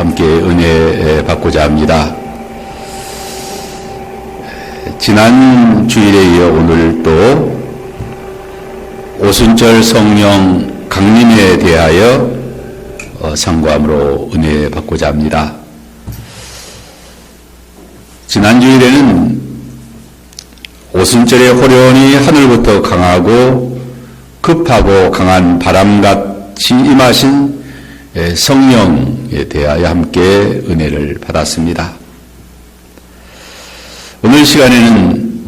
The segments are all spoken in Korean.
함께 은혜 받고자 합니다. 지난 주일에 이어 오늘 또 오순절 성령 강림에 대하여 상고함으로 은혜 받고자 합니다. 지난 주일에는 오순절에 호련히 하늘부터 강하고 급하고 강한 바람같이 임하신 성령에 대하여 함께 은혜를 받았습니다. 오늘 시간에는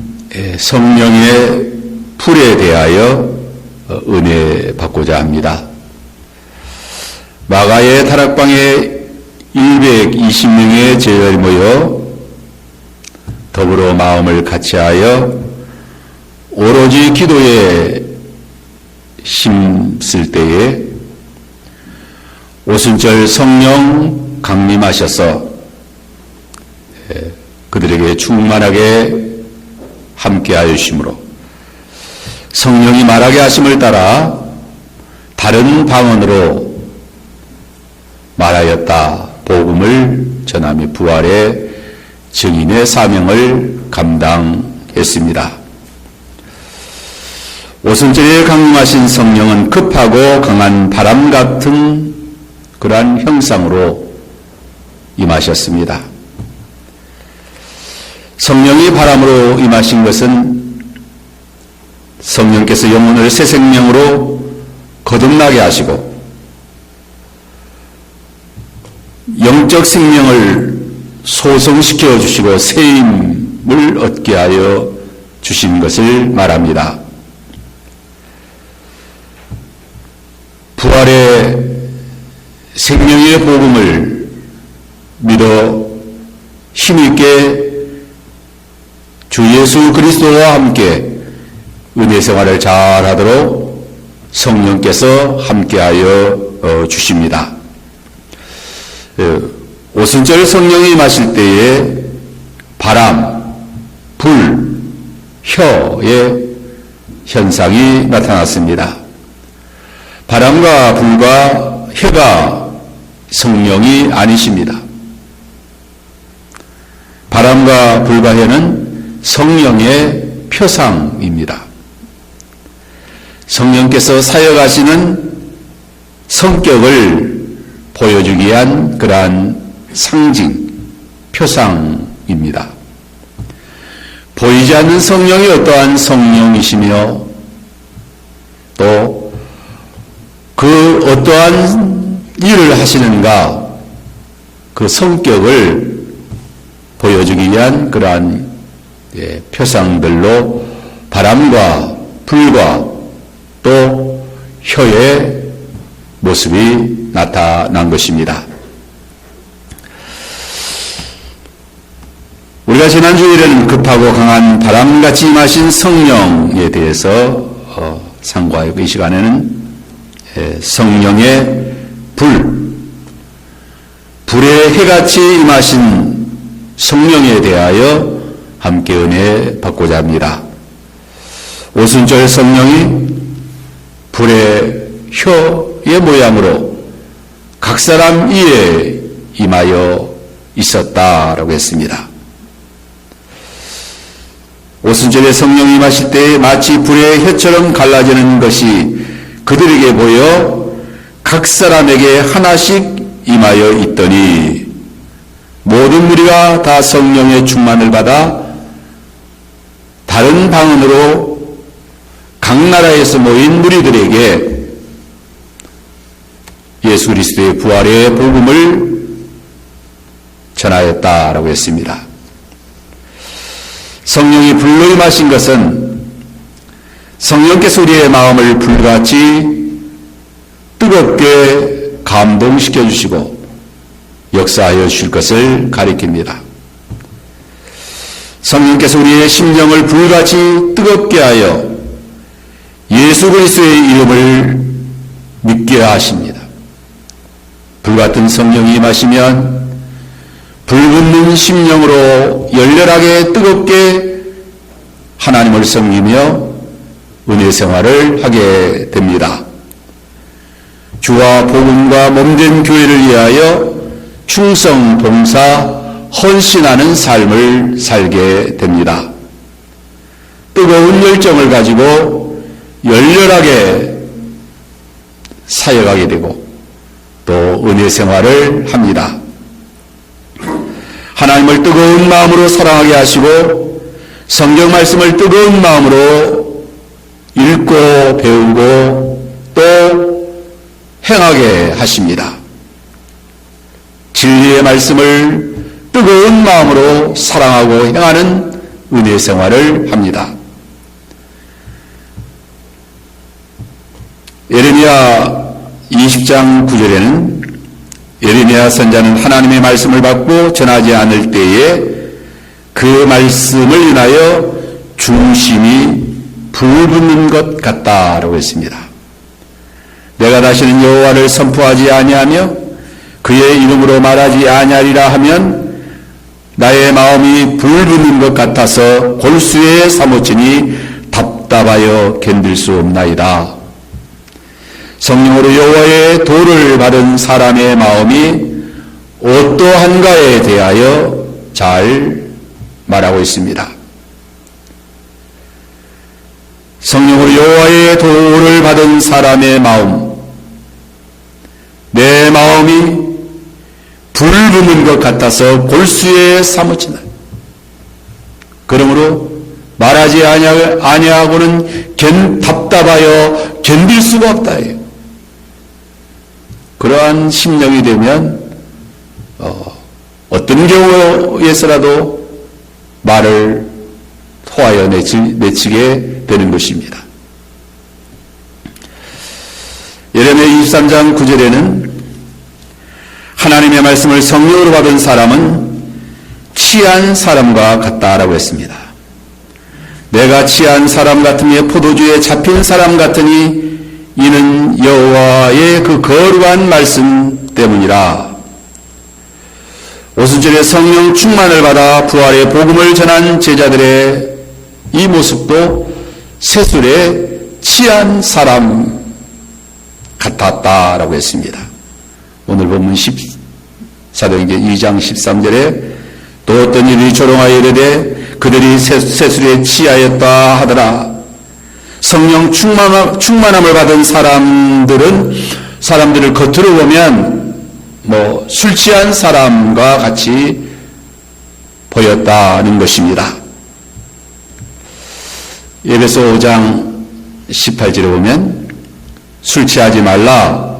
성령의 불에 대하여 은혜 받고자 합니다. 마가의 다락방에 120명의 제자들이 모여 더불어 마음을 같이하여 오로지 기도에 힘쓸 때에 오순절 성령 강림하셔서 그들에게 충만하게 함께하여 주심으로 성령이 말하게 하심을 따라 다른 방언으로 말하였다. 복음을 전하며 부활의 증인의 사명을 감당했습니다. 오순절에 강림하신 성령은 급하고 강한 바람 같은 그러한 형상으로 임하셨습니다. 성령이 바람으로 임하신 것은 성령께서 영혼을 새 생명으로 거듭나게 하시고 영적 생명을 소성시켜 주시고 새 힘을 얻게 하여 주신 것을 말합니다. 부활의 생명의 복음을 믿어 힘있게 주 예수 그리스도와 함께 은혜 생활을 잘하도록 성령께서 함께하여 주십니다. 오순절 성령이 임하실 때에 바람, 불, 혀의 현상이 나타났습니다. 바람과 불과 혀가 성령이 아니십니다. 바람과 불과 혀는 성령의 표상입니다. 성령께서 사역하시는 성격을 보여주기 위한 그러한 상징, 표상입니다. 보이지 않는 성령이 어떠한 성령이시며 또 그 어떠한 일을 하시는가 그 성격을 보여주기 위한 그러한 표상들로 바람과 불과 또 혀의 모습이 나타난 것입니다. 우리가 지난 주일에는 급하고 강한 바람같이 임하신 성령에 대해서 상고하였고 이 시간에는 성령의 불의 해같이 임하신 성령에 대하여 함께 은혜 받고자 합니다. 오순절 성령이 불의 혀의 모양으로 각 사람 위에 임하여 있었다라고 했습니다. 오순절에 성령이 임하실 때 마치 불의 혀처럼 갈라지는 것이 그들에게 보여 각 사람에게 하나씩 임하여 있더니 모든 무리가 다 성령의 충만을 받아 다른 방언으로 각 나라에서 모인 무리들에게 예수 그리스도의 부활의 복음을 전하였다라고 했습니다. 성령이 불로 임하신 것은 성령께서 우리의 마음을 불같이 뜨겁게 감동시켜 주시고 역사하여 주실 것을 가리킵니다. 성령께서 우리의 심령을 불같이 뜨겁게 하여 예수 그리스도의 이름을 믿게 하십니다. 불같은 성령이 임하시면 불붙는 심령으로 열렬하게 뜨겁게 하나님을 섬기며 은혜 생활을 하게 됩니다. 주와 복음과 몸된 교회를 위하여 충성, 봉사, 헌신하는 삶을 살게 됩니다. 뜨거운 열정을 가지고 열렬하게 사역하게 되고 또 은혜 생활을 합니다. 하나님을 뜨거운 마음으로 사랑하게 하시고 성경 말씀을 뜨거운 마음으로 읽고 배우고 또 행하게 하십니다. 진리의 말씀을 뜨거운 마음으로 사랑하고 행하는 은혜 생활을 합니다. 예레미야 20장 9절에는 예레미야 선자는 하나님의 말씀을 받고 전하지 않을 때에 그 말씀을 인하여 중심이 불붙는 것 같다라고 했습니다. 내가 다시는 여호와를 선포하지 아니하며 그의 이름으로 말하지 아니하리라 하면 나의 마음이 불붙는 것 같아서 골수에 사무치니 답답하여 견딜 수 없나이다. 성령으로 여호와의 도를 받은 사람의 마음이 어떠한가에 대하여 잘 말하고 있습니다. 성령으로 여호와의 도를 받은 사람의 마음, 내 마음이 불붙는 것 같아서 골수에 사무치는, 그러므로 말하지 아니하고는 답답하여 견딜 수가 없다. 그러한 심령이 되면 어떤 경우에서라도 말을 토하여 내치게 되는 것입니다. 예레미야 23장 9절에는 하나님의 말씀을 성령으로 받은 사람은 취한 사람과 같다라고 했습니다. 내가 취한 사람 같으며 포도주에 잡힌 사람 같으니 이는 여호와의 그 거룩한 말씀 때문이라. 오순절에 성령 충만을 받아 부활의 복음을 전한 제자들의 이 모습도 세술에 취한 사람 같았다라고 했습니다. 오늘 본문 사도행전 2장 13절에 또 어떤 일이 조롱하여 이르되 그들이 세술에 취하였다 하더라. 성령 충만함을 받은 사람들을 겉으로 보면 술 취한 사람과 같이 보였다는 것입니다. 에베소 5장 18절에 보면 술 취하지 말라.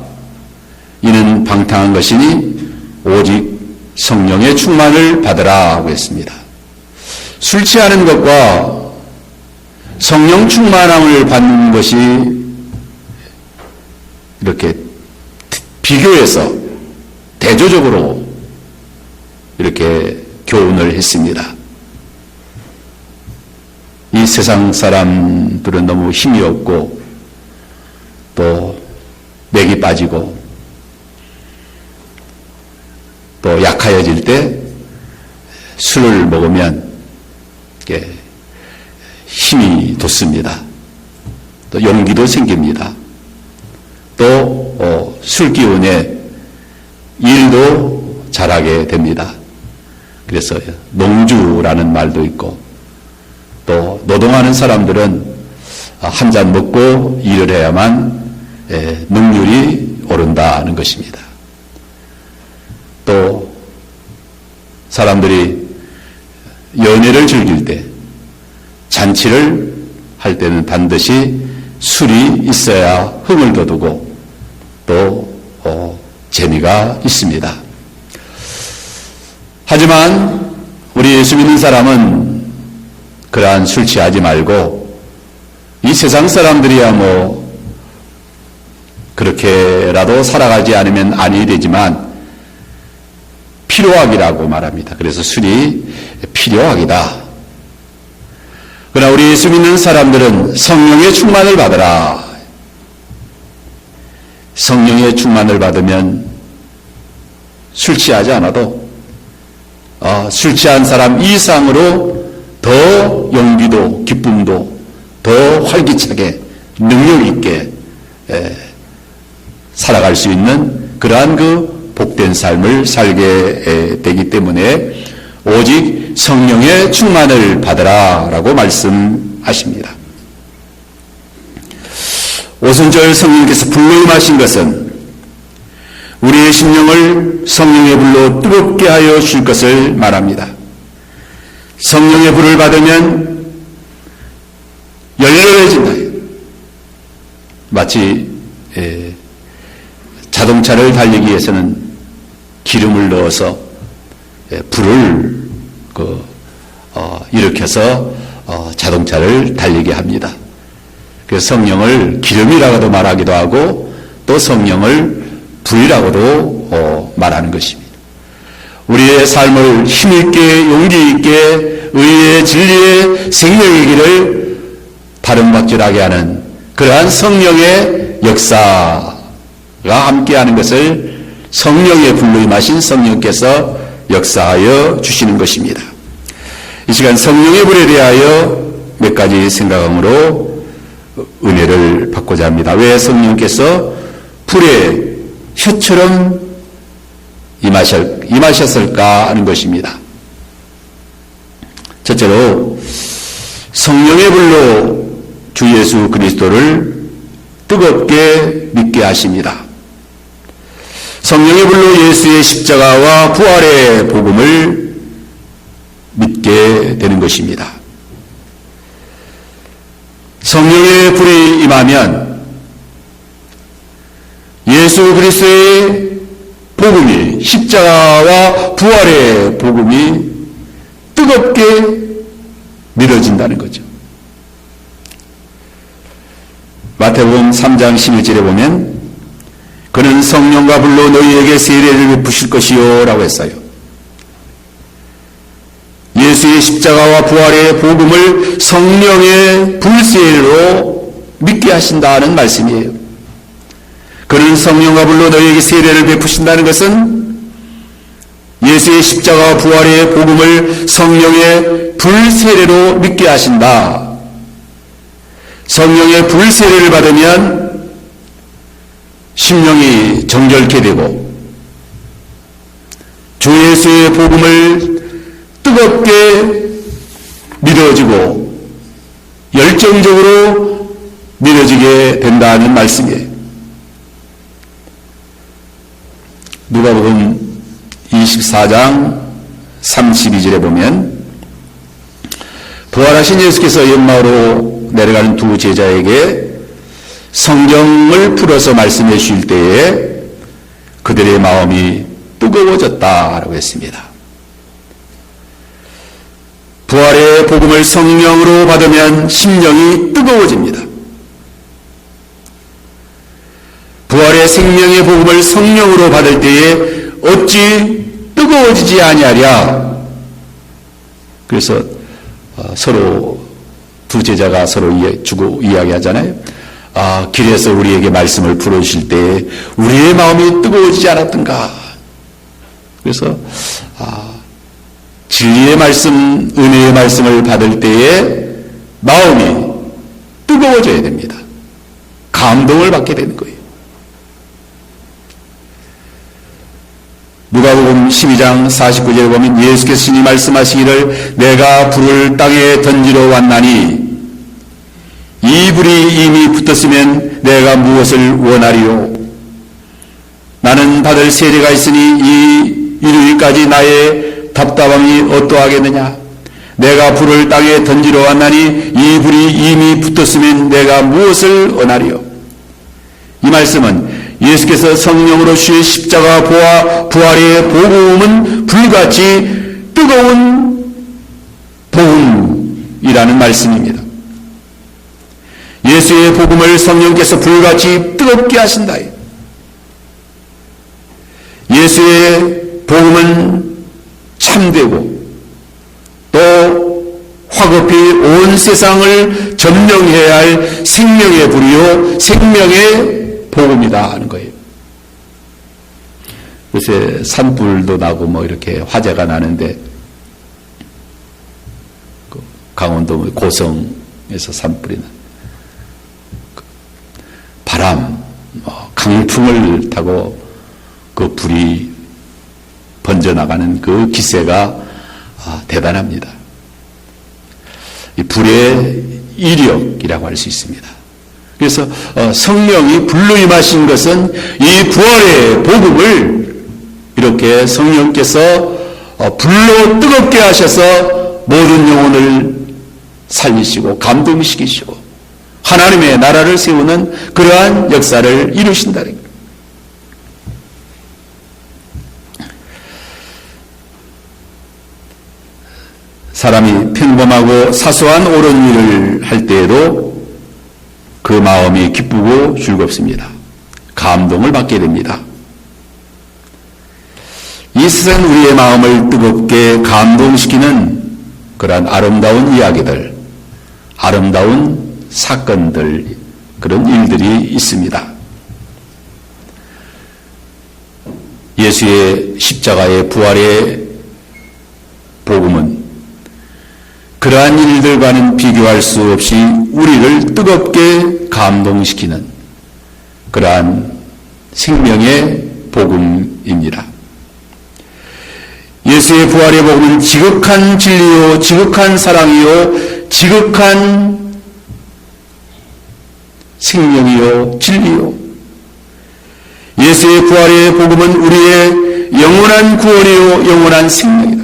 이는 방탕한 것이니 오직 성령의 충만을 받으라 하고 했습니다. 술 취하는 것과 성령 충만함을 받는 것이 이렇게 비교해서 대조적으로 이렇게 교훈을 했습니다. 이 세상 사람들은 너무 힘이 없고 또 맥이 빠지고 또 약하여질 때 술을 먹으면 힘이 돋습니다. 또 용기도 생깁니다. 또 술 기운에 일도 잘하게 됩니다. 그래서 농주라는 말도 있고 또 노동하는 사람들은 한 잔 먹고 일을 해야만 능률이 오른다는 것입니다. 또 사람들이 연애를 즐길 때 잔치를 할 때는 반드시 술이 있어야 흥을 돋우고 또 재미가 있습니다. 하지만 우리 예수 믿는 사람은 그러한 술 취하지 말고 이 세상 사람들이야 그렇게라도 살아가지 않으면 아니 되지만 필요하기라고 말합니다. 그래서 술이 필요하기다. 그러나 우리 예수 믿는 사람들은 성령의 충만을 받으라. 성령의 충만을 받으면 술 취하지 않아도 술 취한 사람 이상으로 더 용기도 기쁨도 더 활기차게 능력 있게 살아갈 수 있는 그러한 그 복된 그런 삶을 살게 되기 때문에 오직 성령의 충만을 받으라 라고 말씀하십니다. 오순절 성령께서 불로 임하신 것은 우리의 심령을 성령의 불로 뜨겁게 하여 주실 것을 말합니다. 성령의 불을 받으면 열렬해진다. 마치 자동차를 달리기 위해서는 기름을 넣어서 불을 일으켜서 자동차를 달리게 합니다. 그래서 성령을 기름이라고도 말하기도 하고 또 성령을 불이라고도 말하는 것입니다. 우리의 삶을 힘있게 용기있게 의의 진리의 생명의 길을 다름박질하게 하는 그러한 성령의 역사가 함께하는 것을 성령의 불로 임하신 성령께서 역사하여 주시는 것입니다. 이 시간 성령의 불에 대하여 몇 가지 생각으로 은혜를 받고자 합니다. 왜 성령께서 불에 혀처럼 임하셨을까 하는 것입니다. 첫째로 성령의 불로 주 예수 그리스도를 뜨겁게 믿게 하십니다. 성령의 불로 예수의 십자가와 부활의 복음을 믿게 되는 것입니다. 성령의 불이 임하면 예수 그리스도의 복음이 십자가와 부활의 복음이 뜨겁게 믿어진다는 거죠. 마태복음 3장 11절에 보면 그는 성령과 불로 너희에게 세례를 베푸실 것이요 라고 했어요. 예수의 십자가와 부활의 복음을 성령의 불세례로 믿게 하신다는 말씀이에요. 그는 성령과 불로 너희에게 세례를 베푸신다는 것은 예수의 십자가와 부활의 복음을 성령의 불세례로 믿게 하신다. 성령의 불세례를 받으면 심령이 정결케 되고 주 예수의 복음을 뜨겁게 믿어지고 열정적으로 믿어지게 된다는 말씀이에요. 누가복음 24장 32절에 보면 부활하신 예수께서 연마로 내려가는 두 제자에게 성경을 풀어서 말씀해 주실 때에 그들의 마음이 뜨거워졌다라고 했습니다. 부활의 복음을 성령으로 받으면 심령이 뜨거워집니다. 부활의 생명의 복음을 성령으로 받을 때에 어찌 뜨거워지지 아니하랴. 그래서 서로 두 제자가 서로 주고 이야기하잖아요. 길에서 우리에게 말씀을 풀어주실 때에 우리의 마음이 뜨거워지지 않았던가. 그래서 진리의 말씀, 은혜의 말씀을 받을 때에 마음이 뜨거워져야 됩니다. 감동을 받게 되는 거예요. 누가복음 12장 49절에 보면 예수께서 신이 말씀하시기를 내가 불을 땅에 던지러 왔나니 이 불이 이미 붙었으면 내가 무엇을 원하리요? 나는 받을 세례가 있으니 이 이르기까지 나의 답답함이 어떠하겠느냐? 내가 불을 땅에 던지러 왔나니 이 불이 이미 붙었으면 내가 무엇을 원하리요? 이 말씀은 예수께서 성령으로 주의 십자가 부활의 복음은 불같이 뜨거운 복음이라는 말씀입니다. 예수의 복음을 성령께서 불같이 뜨겁게 하신다. 예수의 복음은 참되고 또 화급히 온 세상을 점령해야 할 생명의 불이요 생명의 복음이다 하는 거예요. 요새 산불도 나고 뭐 이렇게 화재가 나는데 강원도 고성에서 산불이 나. 바람, 강풍을 타고 그 불이 번져 나가는 그 기세가 대단합니다. 이 불의 이력이라고 할 수 있습니다. 그래서 성령이 불로 임하신 것은 이 부활의 복음을 이렇게 성령께서 불로 뜨겁게 하셔서 모든 영혼을 살리시고 감동시키시고 하나님의 나라를 세우는 그러한 역사를 이루신다는 것. 사람이 평범하고 사소한 옳은 일을 할 때에도 그 마음이 기쁘고 즐겁습니다. 감동을 받게 됩니다. 이 세상 우리의 마음을 뜨겁게 감동시키는 그러한 아름다운 이야기들, 아름다운 사건들, 그런 일들이 있습니다. 예수의 십자가의 부활의 복음은 그러한 일들과는 비교할 수 없이 우리를 뜨겁게 감동시키는 그러한 생명의 복음입니다. 예수의 부활의 복음은 지극한 진리요, 지극한 사랑이요, 지극한 생명이요, 진리요. 예수의 부활의 복음은 우리의 영원한 구원이요, 영원한 생명이다.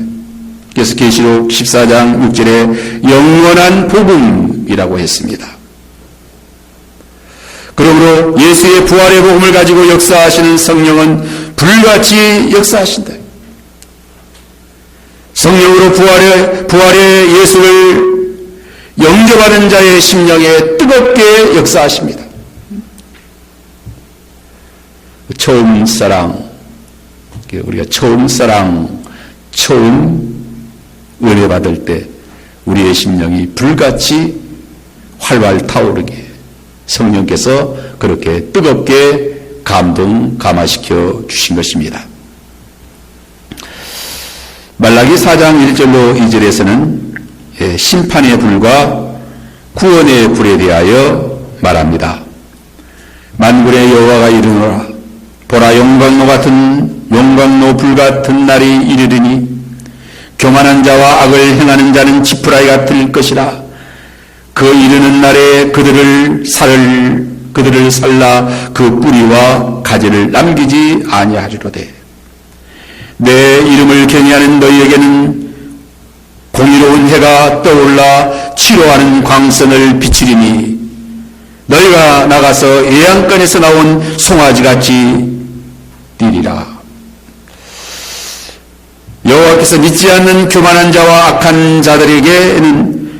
그래서 계시록 14장 6절에 영원한 복음이라고 했습니다. 그러므로 예수의 부활의 복음을 가지고 역사하시는 성령은 불같이 역사하신다. 성령으로 부활의 예수를 영접하는 자의 심령에 뜨겁게 역사하십니다. 처음 사랑, 우리가 처음 사랑, 처음 은혜 받을 때 우리의 심령이 불같이 활활 타오르게 성령께서 그렇게 뜨겁게 감화시켜 주신 것입니다. 말라기 4장 1절로 2절에서는 심판의 불과 구원의 불에 대하여 말합니다. 만군의 여호와가 이르노라 보라 용광로 불같은 날이 이르리니 교만한 자와 악을 행하는 자는 지푸라기 같을 것이라. 그 이르는 날에 그들을 살라 그 뿌리와 가지를 남기지 아니하리로되 내 이름을 경외하는 너희에게는 공의로운 해가 떠올라 치료하는 광선을 비추리니 너희가 나가서 애양간에서 나온 송아지같이 뛰리라. 여호와께서 믿지 않는 교만한 자와 악한 자들에게는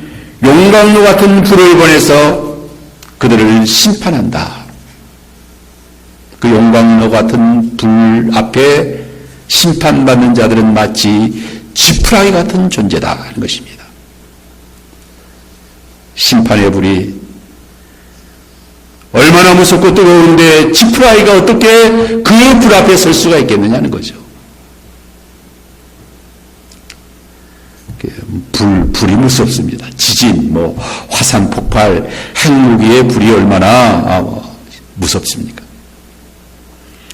용광로 같은 불을 보내서 그들을 심판한다. 그 용광로 같은 불 앞에 심판받는 자들은 마치 지푸라기 같은 존재다 하는 것입니다. 심판의 불이 얼마나 무섭고 뜨거운데 지푸라기가 어떻게 그 불 앞에 설 수가 있겠느냐는 거죠. 불이 무섭습니다. 지진, 화산 폭발, 핵무기의 불이 얼마나 무섭습니까?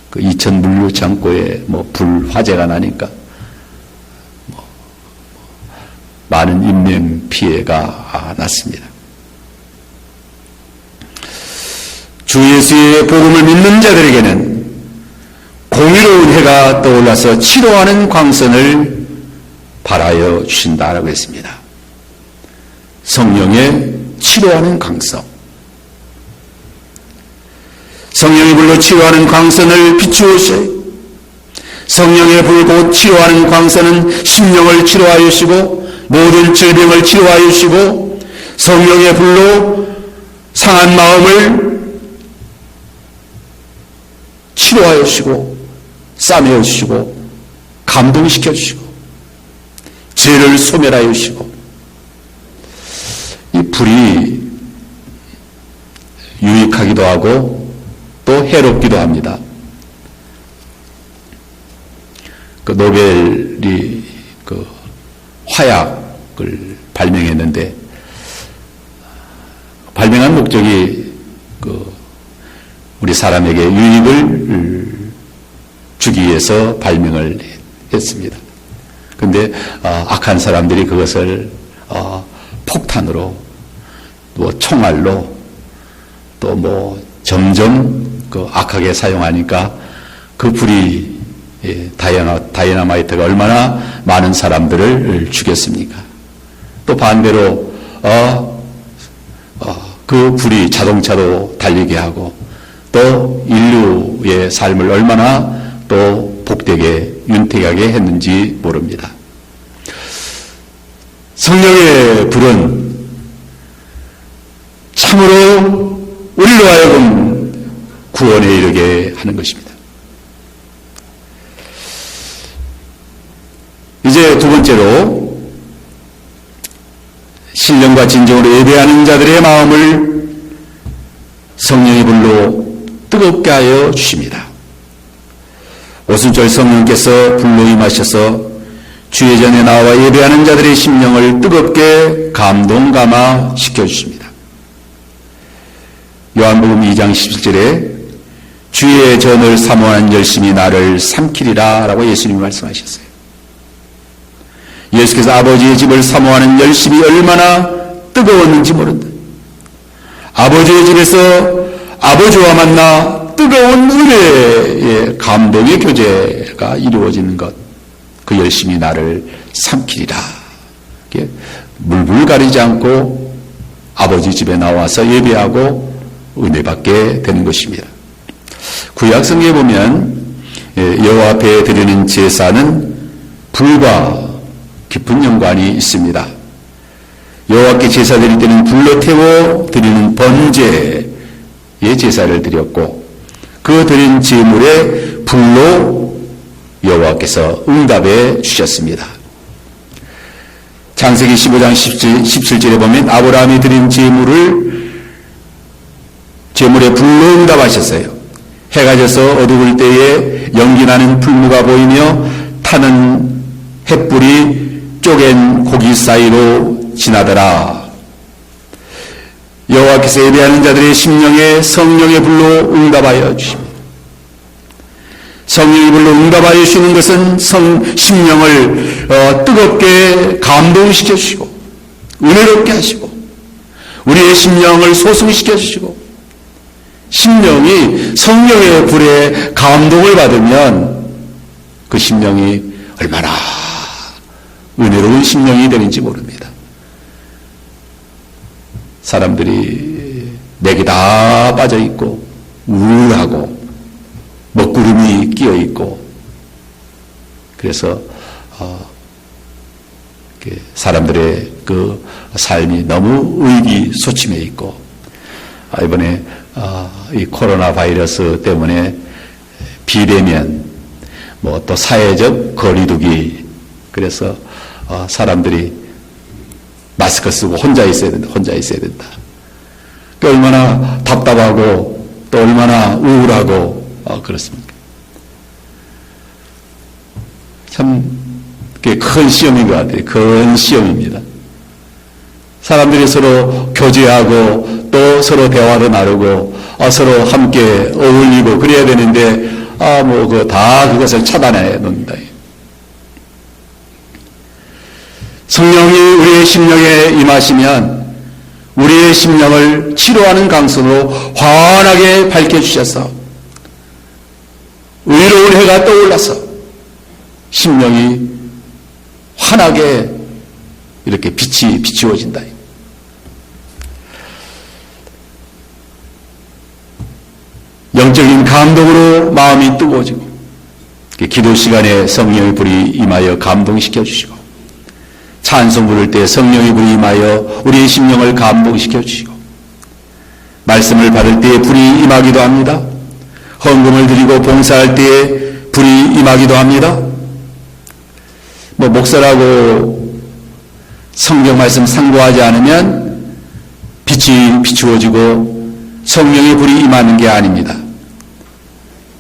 그 이천 물류 창고에 불 화재가 나니까 많은 인명 피해가 났습니다. 주 예수의 복음을 믿는 자들에게는 공의로운 해가 떠올라서 치료하는 광선을 발하여 주신다라고 했습니다. 성령의 치료하는 광선. 성령의 불로 치료하는 광선을 비추으시오. 성령의 불 곧 치료하는 광선은 심령을 치료하여 주시고 모든 질병을 치료하여 주시고 성령의 불로 상한 마음을 치료하여 주시고 싸매어 주시고 감동시켜 주시고 죄를 소멸하여 주시고 이 불이 유익하기도 하고 또 해롭기도 합니다. 그 노벨이 그 화약을 발명했는데 발명한 목적이 그 우리 사람에게 유익을 주기 위해서 발명을 했습니다. 근데 악한 사람들이 그것을 폭탄으로 또 총알로 또 뭐 점점 그 악하게 사용하니까 그 불이 다이너마이트가 얼마나 많은 사람들을 죽였습니까? 또 반대로 그 불이 자동차로 달리게 하고 또 인류의 삶을 얼마나 또 복되게 윤택하게 했는지 모릅니다. 성령의 불은 참으로 우리로 하여금 구원에 이르게 하는 것입니다. 이제 두 번째로 신령과 진정으로 예배하는 자들의 마음을 성령의 불로 뜨겁게 하여 주십니다. 오순절 성령께서 불로 임하셔서 주의 전에 나와 예배하는 자들의 심령을 뜨겁게 감동감화 시켜주십니다. 요한복음 2장 17절에 주의 전을 사모하는 열심이 나를 삼키리라 라고 예수님이 말씀하셨어요. 예수께서 아버지의 집을 사모하는 열심이 얼마나 뜨거웠는지 모른다. 아버지의 집에서 아버지와 만나 뜨거운 은혜의 감동의 교제가 이루어지는 것, 그 열심이 나를 삼키리라. 물불 가리지 않고 아버지 집에 나와서 예배하고 은혜 받게 되는 것입니다. 구약 성경에 보면 여호와 앞에 드리는 제사는 불과 깊은 연관이 있습니다. 여호와께 제사 드릴 때는 불로 태워 드리는 번제의 제사를 드렸고 그 드린 제물에 불로 여호와께서 응답해 주셨습니다. 창세기 15장 17절에 보면 아브라함이 드린 제물에 불로 응답하셨어요. 해가 져서 어두울 때에 연기나는 풀무가 보이며 타는 햇불이 쪼갠 고기 사이로 지나더라. 여호와께서 예배하는 자들의 심령에 성령의 불로 응답하여 주십니다. 성령의 불로 응답하여 주시는 것은 심령을 뜨겁게 감동시켜 주시고 은혜롭게 하시고 우리의 심령을 소승시켜 주시고 심령이 성령의 불에 감동을 받으면 그 심령이 얼마나 은혜로운 심령이 되는지 모릅니다. 사람들이 맥이 다 빠져있고 우울하고 먹구름이 끼어있고 그래서 사람들의 그 삶이 너무 의기소침해 있고 이번에 이 코로나 바이러스 때문에 비대면 뭐 또 사회적 거리두기 그래서 사람들이 마스크 쓰고 혼자 있어야 된다. 얼마나 답답하고 또 얼마나 우울하고 그렇습니까? 참 큰 시험인 것 같아요. 큰 시험입니다. 사람들이 서로 교제하고 또 서로 대화도 나누고 서로 함께 어울리고 그래야 되는데 다 그것을 차단해 놓는다. 성령이 우리의 심령에 임하시면 우리의 심령을 치료하는 강선으로 환하게 밝혀주셔서 의로운 해가 떠올라서 심령이 환하게 이렇게 빛이 비추어진다. 영적인 감동으로 마음이 뜨거워지고 기도 시간에 성령의 불이 임하여 감동시켜 주시고 찬송 부를 때 성령의 불이 임하여 우리의 심령을 감동시켜 주시고 말씀을 받을 때에 불이 임하기도 합니다. 헌금을 드리고 봉사할 때에 불이 임하기도 합니다. 목사라고 성경 말씀 상고하지 않으면 빛이 비추어지고 성령의 불이 임하는 게 아닙니다.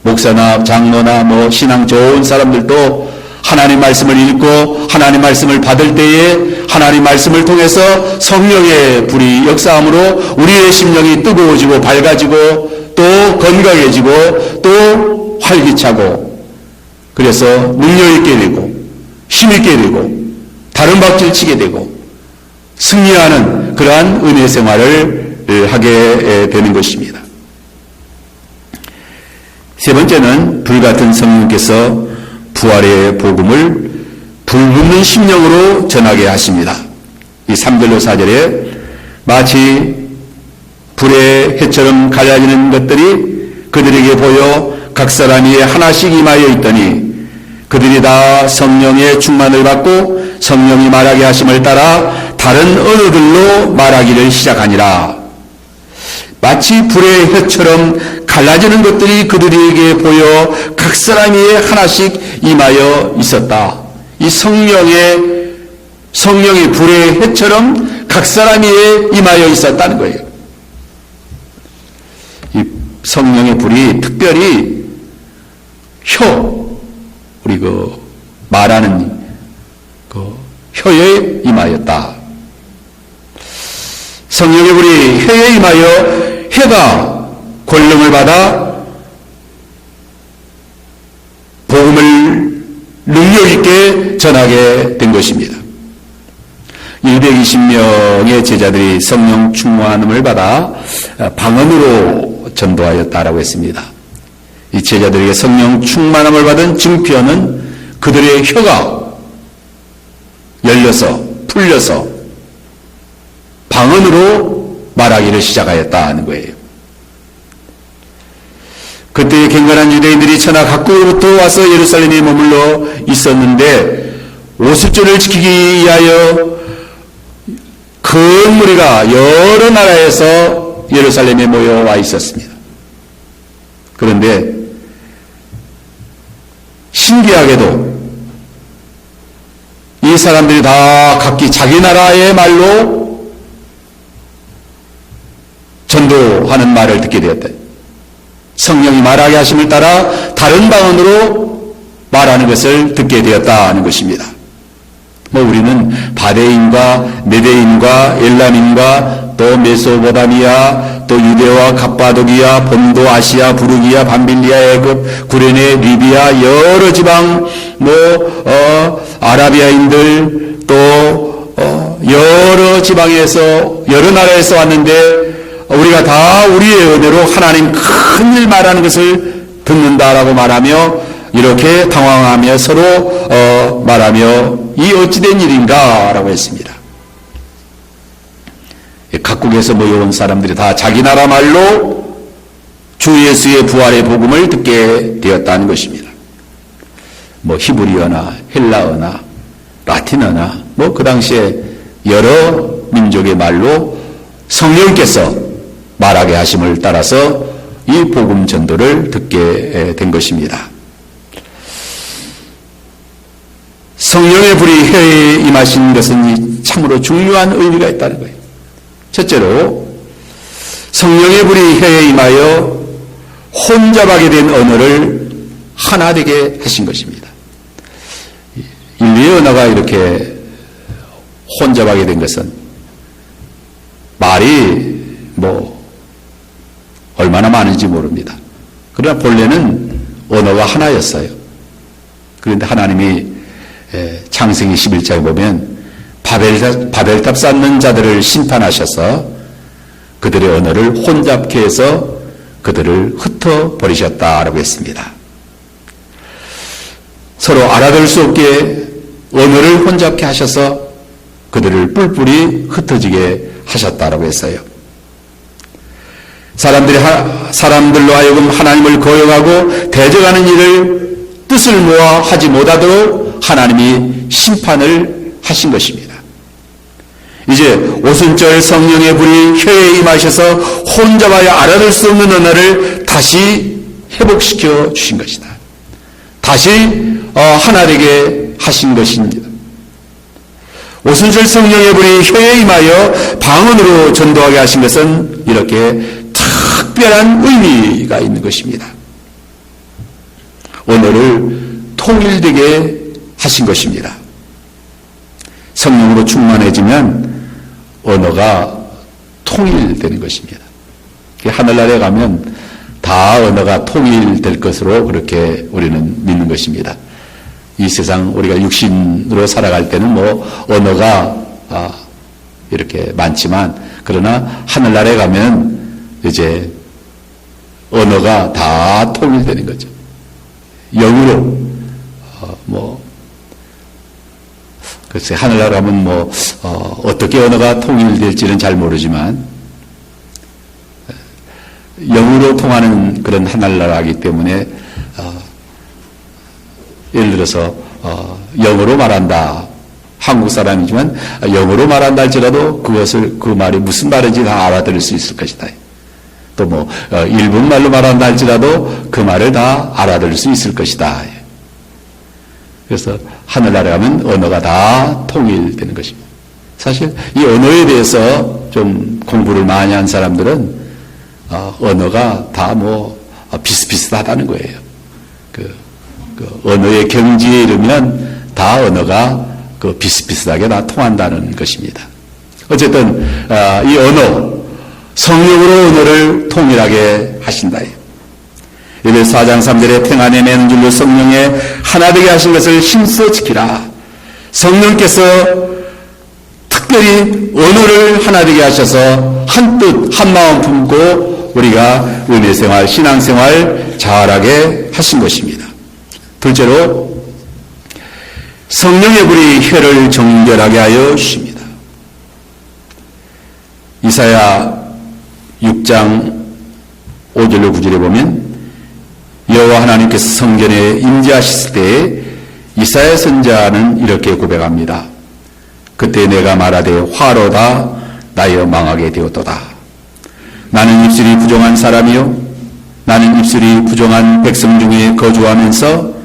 목사나 장로나 신앙 좋은 사람들도 하나님 말씀을 읽고 하나님 말씀을 받을 때에 하나님 말씀을 통해서 성령의 불이 역사함으로 우리의 심령이 뜨거워지고 밝아지고 또 건강해지고 또 활기차고 그래서 능력 있게 되고 힘있게 되고 다른 박질 치게 되고 승리하는 그러한 은혜 생활을 하게 되는 것입니다. 세 번째는 불같은 성령께서 부활의 복음을 불붙는 심령으로 전하게 하십니다. 이 3절로 4절에 마치 불의 햇처럼 갈라지는 것들이 그들에게 보여 각 사람이 하나씩 임하여 있더니 그들이 다 성령의 충만을 받고 성령이 말하게 하심을 따라 다른 언어들로 말하기를 시작하니라. 마치 불의 햇처럼 갈라지는 것들이 그들에게 보여 각 사람이 하나씩 임하여 있었다. 이 성령의 불의 햇처럼 각 사람이 임하여 있었다는 거예요. 이 성령의 불이 특별히 우리 말하는 혀에 임하였다. 성령의 불이 혀에 임하여 혀가 권능을 받아 복음을 능력 있게 전하게 된 것입니다. 120명의 제자들이 성령 충만함을 받아 방언으로 전도하였다라고 했습니다. 이 제자들에게 성령 충만함을 받은 증표는 그들의 혀가 열려서 풀려서 방언으로 말하기를 시작하였다 하는 거예요. 그때 갱건한 유대인들이 천하 각국으로부터 와서 예루살렘에 머물러 있었는데 오순절을 지키기 위하여 큰 무리가 여러 나라에서 예루살렘에 모여와 있었습니다. 그런데 신기하게도 이 사람들이 다 각기 자기 나라의 말로 전도하는 말을 듣게 되었다. 성령이 말하게 하심을 따라 다른 방언으로 말하는 것을 듣게 되었다 하는 것입니다. 우리는 바데인과 메데인과 엘람인과 또 메소포타미아, 또 유대와 갑바도기아, 본도, 아시아, 부르기아, 밤빌리아, 애굽, 구레네, 리비아, 여러 지방, 아라비아인들, 또 여러 지방에서 여러 나라에서 왔는데 우리가 다 우리의 은혜로 하나님 큰 일 말하는 것을 듣는다라고 말하며 이렇게 당황하며 서로 말하며 이 어찌된 일인가 라고 했습니다. 각국에서 모여온 사람들이 다 자기 나라 말로 주 예수의 부활의 복음을 듣게 되었다는 것입니다. 히브리어나 헬라어나 라틴어나 그 당시에 여러 민족의 말로 성령께서 말하게 하심을 따라서 이 복음 전도를 듣게 된 것입니다. 성령의 불이 혀에 임하신 것은 참으로 중요한 의미가 있다는 거예요. 첫째로 성령의 불이 혀에 임하여 혼잡하게 된 언어를 하나 되게 하신 것입니다. 인류의 언어가 이렇게 혼잡하게 된 것은 말이 얼마나 많은지 모릅니다. 그러나 본래는 언어가 하나였어요. 그런데 하나님이 창세기 11장에 보면 바벨탑 쌓는 자들을 심판하셔서 그들의 언어를 혼잡케 해서 그들을 흩어버리셨다라고 했습니다. 서로 알아들 수 없게 언어를 혼잡케 하셔서 그들을 뿔뿔이 흩어지게 하셨다라고 했어요. 사람들로 하여금 하나님을 거역하고 대적하는 일을 뜻을 모아 하지 못하도록 하나님이 심판을 하신 것입니다. 이제 오순절 성령의 불이 혀에 임하셔서 혼잡하여 알아들 수 없는 언어를 다시 회복시켜 주신 것이다. 다시 하나 되게 하신 것입니다. 오순절 성령의 불이 혀에 임하여 방언으로 전도하게 하신 것은 이렇게 특별한 의미가 있는 것입니다. 언어를 통일되게 하신 것입니다. 성령으로 충만해지면 언어가 통일되는 것입니다. 하늘나라에 가면 다 언어가 통일될 것으로 그렇게 우리는 믿는 것입니다. 이 세상 우리가 육신으로 살아갈 때는 뭐 언어가 이렇게 많지만, 그러나 하늘나라에 가면 이제 언어가 다 통일되는 거죠. 영으로 글쎄 하늘나라 가면 어떻게 언어가 통일될지는 잘 모르지만 영으로 통하는 그런 하늘나라이기 때문에 예를 들어서 영어로 말한다. 한국 사람이지만 영어로 말한다 할지라도 그 말이 무슨 말인지 다 알아들을 수 있을 것이다. 또 일본말로 말한다 할지라도 그 말을 다 알아들을 수 있을 것이다. 그래서 하늘나라에 가면 언어가 다 통일되는 것입니다. 사실 이 언어에 대해서 좀 공부를 많이 한 사람들은 언어가 다 비슷비슷하다는 거예요. 그 언어의 경지에 이르면 다 언어가 비슷비슷하게 다 통한다는 것입니다. 어쨌든 이 언어, 성령으로 언어를 통일하게 하신다. 에베소 4장 3절에 평안에 매는 줄로 성령에 하나 되게 하신 것을 힘써 지키라. 성령께서 특별히 언어를 하나 되게 하셔서 한 뜻, 한 마음 품고 우리가 은혜생활, 신앙생활 잘하게 하신 것입니다. 둘째로 성령의 불이 혀를 정결하게 하여 주십니다. 이사야 6장 5절로 9절에 보면 여호와 하나님께서 성전에 임재하셨을 때에 이사야 선지자는 이렇게 고백합니다. 그때 내가 말하되 화로다 나여 망하게 되었도다. 나는 입술이 부정한 사람이요 나는 입술이 부정한 백성 중에 거주하면서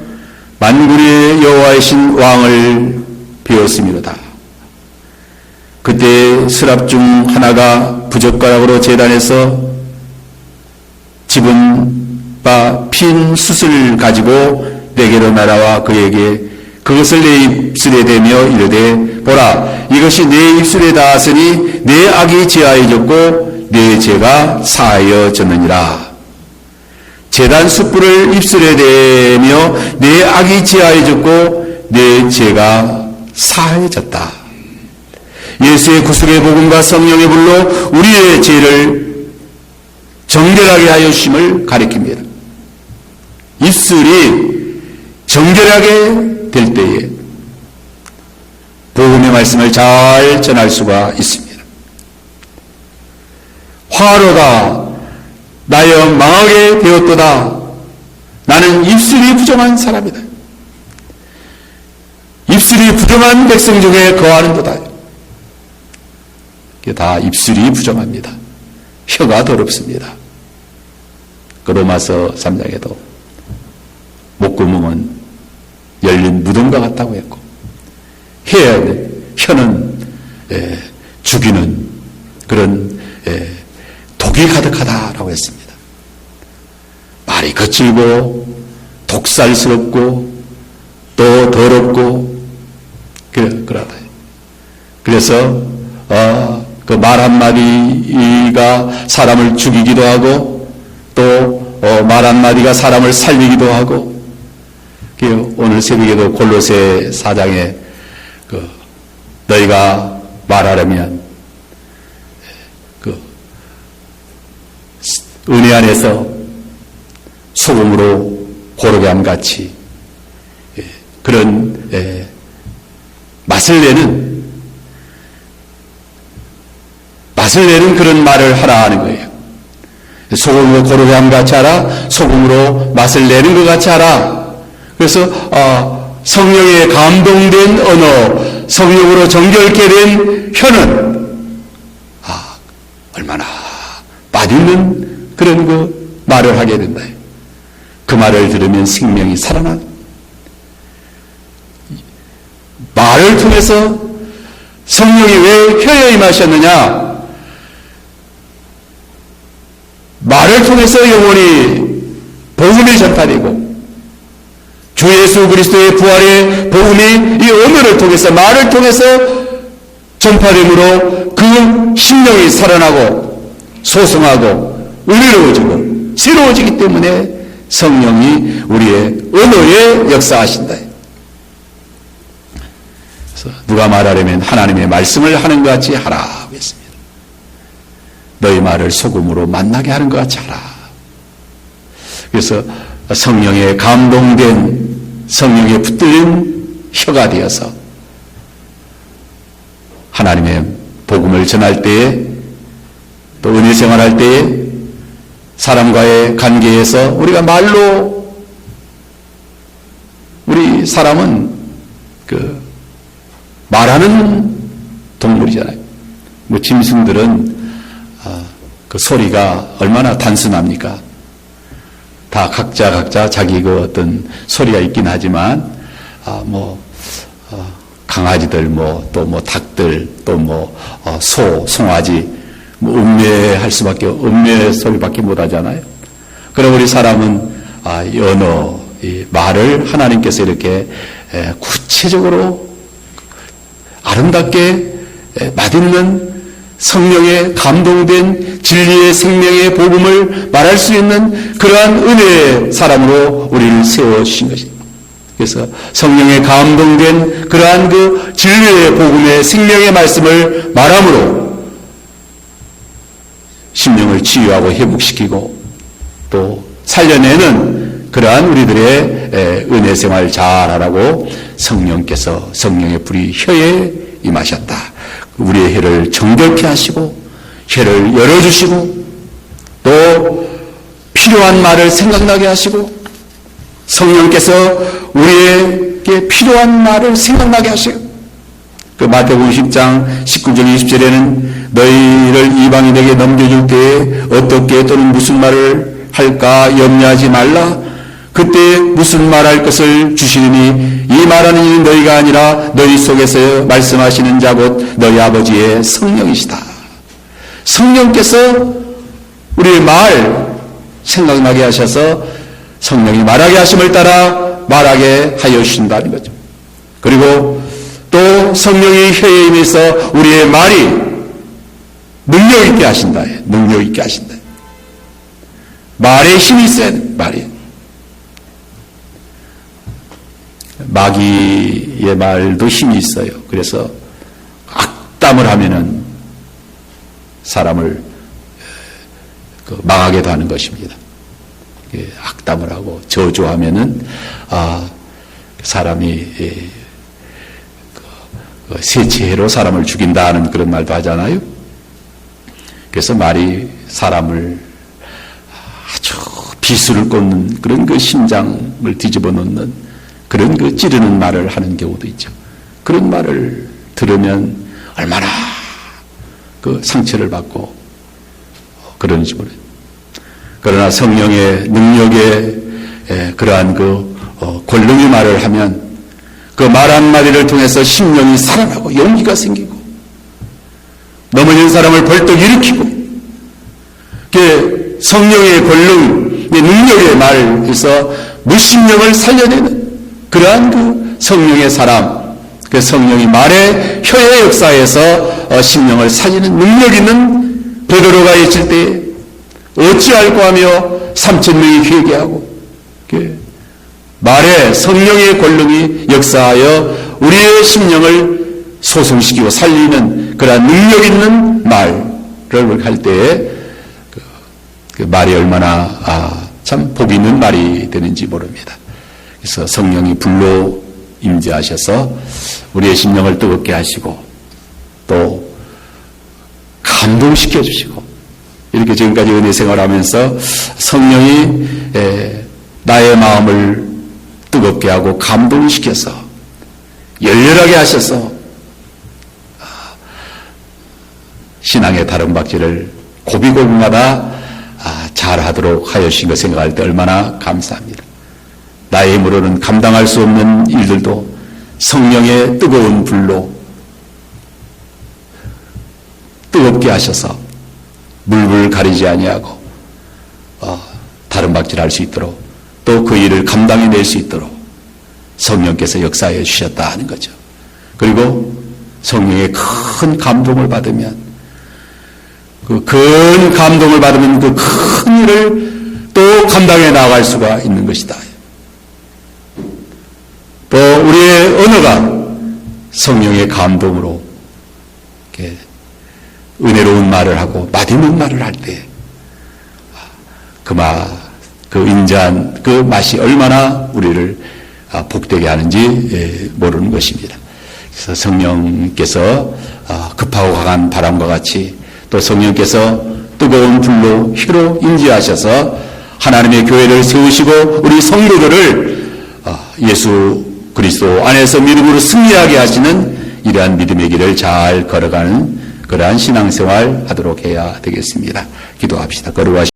만군의 여호와이신 왕을 배웠음이로다. 그때 스랍 중 하나가 부젓가락으로 제단에서 집은 바 핀 숯을 가지고 내게로 날아와 그에게 그것을 내 입술에 대며 이르되 보라 이것이 내 입술에 닿았으니 내 악이 제하여졌고 내 죄가 사하여졌느니라. 제단 숯불을 입술에 대며 내 악이 제하여졌고 내 죄가 사하여졌다. 예수의 구속의 복음과 성령의 불로 우리의 죄를 정결하게 하여 주심을 가리킵니다. 입술이 정결하게 될 때에 복음의 말씀을 잘 전할 수가 있습니다. 화로다 나여 망하게 되었도다. 나는 입술이 부정한 사람이다. 입술이 부정한 백성 중에 거하는도다. 이게 다 입술이 부정합니다. 혀가 더럽습니다. 그 로마서 3장에도 목구멍은 열린 무덤과 같다고 했고 혀는 죽이는 그런 독이 가득하다라고 했습니다. 말이 거칠고 독살스럽고 또 더럽고 그러다. 그래서 그 말 한마디가 사람을 죽이기도 하고 또 말 한마디가 사람을 살리기도 하고 오늘 새벽에도 골로새 4장에 너희가 말하려면 은혜 안에서 소금으로 고르게함 같이 그런 맛을 내는 그런 말을 하라 하는 거예요. 소금으로 고르게함 같이 하라. 소금으로 맛을 내는 것 같이 하라. 그래서 성령에 감동된 언어, 성령으로 정결케 된 혀는 얼마나 맛있는 그런 그 말을 하게 된다. 그 말을 들으면 생명이 살아나. 말을 통해서 성령이 왜 혀에 임하셨느냐? 말을 통해서 영혼이 복음이 전파되고 주 예수 그리스도의 부활의 복음이 이 언어를 통해서 말을 통해서 전파됨으로 그 심령이 살아나고 소성하고 은혜로워지고 새로워지기 때문에 성령이 우리의 언어에 역사하신다. 그래서 누가 말하려면 하나님의 말씀을 하는 것 같이 하라 했습니다. 너희 말을 소금으로 만나게 하는 것 같이 하라. 그래서 성령에 감동된, 성령에 붙들린 혀가 되어서 하나님의 복음을 전할 때에, 또 은혜 생활할 때에 사람과의 관계에서 우리가 말로, 우리 사람은 말하는 동물이잖아요. 짐승들은 그 소리가 얼마나 단순합니까? 다 각자 자기 어떤 소리가 있긴 하지만, 강아지들, 또 닭들, 또 송아지, 음매할 수밖에, 음매 소리밖에 못 하잖아요. 그럼 우리 사람은, 언어, 이 말을 하나님께서 이렇게 구체적으로 아름답게 맛있는 성령에 감동된 진리의 생명의 복음을 말할 수 있는 그러한 은혜의 사람으로 우리를 세워주신 것입니다. 그래서 성령에 감동된 그러한 그 진리의 복음의 생명의 말씀을 말함으로 심령을 치유하고 회복시키고 또 살려내는 그러한 우리들의 은혜 생활 잘하라고 성령께서, 성령의 불이 혀에 임하셨다. 우리의 혀를 정결케 하시고 혀를 열어주시고 또 필요한 말을 생각나게 하시고, 성령께서 우리에게 필요한 말을 생각나게 하시고, 그 마태복음 10장 19절 20절에는 너희를 이방인에게 넘겨줄 때에 어떻게 또는 무슨 말을 할까 염려하지 말라. 그때 무슨 말할 것을 주시니 이 말하는 이는 너희가 아니라 너희 속에서 말씀하시는 자 곧 너희 아버지의 성령이시다. 성령께서 우리의 말 생각나게 하셔서 성령이 말하게 하심을 따라 말하게 하여 주신다는 거죠. 그리고 또 성령이 혀에 임해서 우리의 말이 능력 있게 하신다. 능력 있게 하신다. 말에 힘이 있어야 돼. 말이. 마귀의 말도 힘이 있어요. 그래서 악담을 하면은 사람을 망하게도 하는 것입니다. 악담을 하고 저주하면은 사람이 세체로 사람을 죽인다는 그런 말도 하잖아요. 그래서 말이 사람을 아주 비수를 꽂는 그런 그 심장을 뒤집어 놓는 그런 그 찌르는 말을 하는 경우도 있죠. 그런 말을 들으면 얼마나 그 상처를 받고 그런지 모르겠어요. 그러나 성령의 능력에 그러한 그 권능의 말을 하면 그 말 한마디를 통해서 심령이 살아나고 용기가 생기고 넘어진 사람을 벌떡 일으키고 성령의 권능의 능력의 말에서 무심령을 살려내는 그러한 그 성령의 사람, 그 성령이 말의 혀의 역사에서 심령을 살리는 능력 있는 베드로가 있을 때 어찌할꼬 하며 3,000명이 회개하고 말에 성령의 권능이 역사하여 우리의 심령을 소성시키고 살리는 그러한 능력 있는 말을 할 때에 그 말이 얼마나 참 복 있는 말이 되는지 모릅니다. 그래서 성령이 불로 임재하셔서 우리의 심령을 뜨겁게 하시고 또 감동시켜 주시고 이렇게 지금까지 은혜 생활하면서 성령이 나의 마음을 뜨겁게 하고 감동시켜서 열렬하게 하셔서 신앙의 다른 박질을 고비고비마다 잘하도록 하여 주신 것 생각할 때 얼마나 감사합니다. 나의 힘으로는 감당할 수 없는 일들도 성령의 뜨거운 불로 뜨겁게 하셔서 물불 가리지 아니하고 다른 박질할 수 있도록 또 그 일을 감당해낼 수 있도록 성령께서 역사해 주셨다 하는 거죠. 그리고 성령의 큰 감동을 받으면 그 큰 감동을 받으면 그 큰 일을 또 감당해 나갈 수가 있는 것이다. 또 우리의 언어가 성령의 감동으로 이렇게 은혜로운 말을 하고 맛있는 말을 할 때 그 인자한 그 맛이 얼마나 우리를 복되게 하는지 모르는 것입니다. 그래서 성령께서 급하고 강한 바람과 같이 또 성령께서 뜨거운 불로 희로 임재하셔서 하나님의 교회를 세우시고 우리 성도들을 예수 그리스도 안에서 믿음으로 승리하게 하시는 이러한 믿음의 길을 잘 걸어가는 그러한 신앙생활 하도록 해야 되겠습니다. 기도합시다. 거룩하신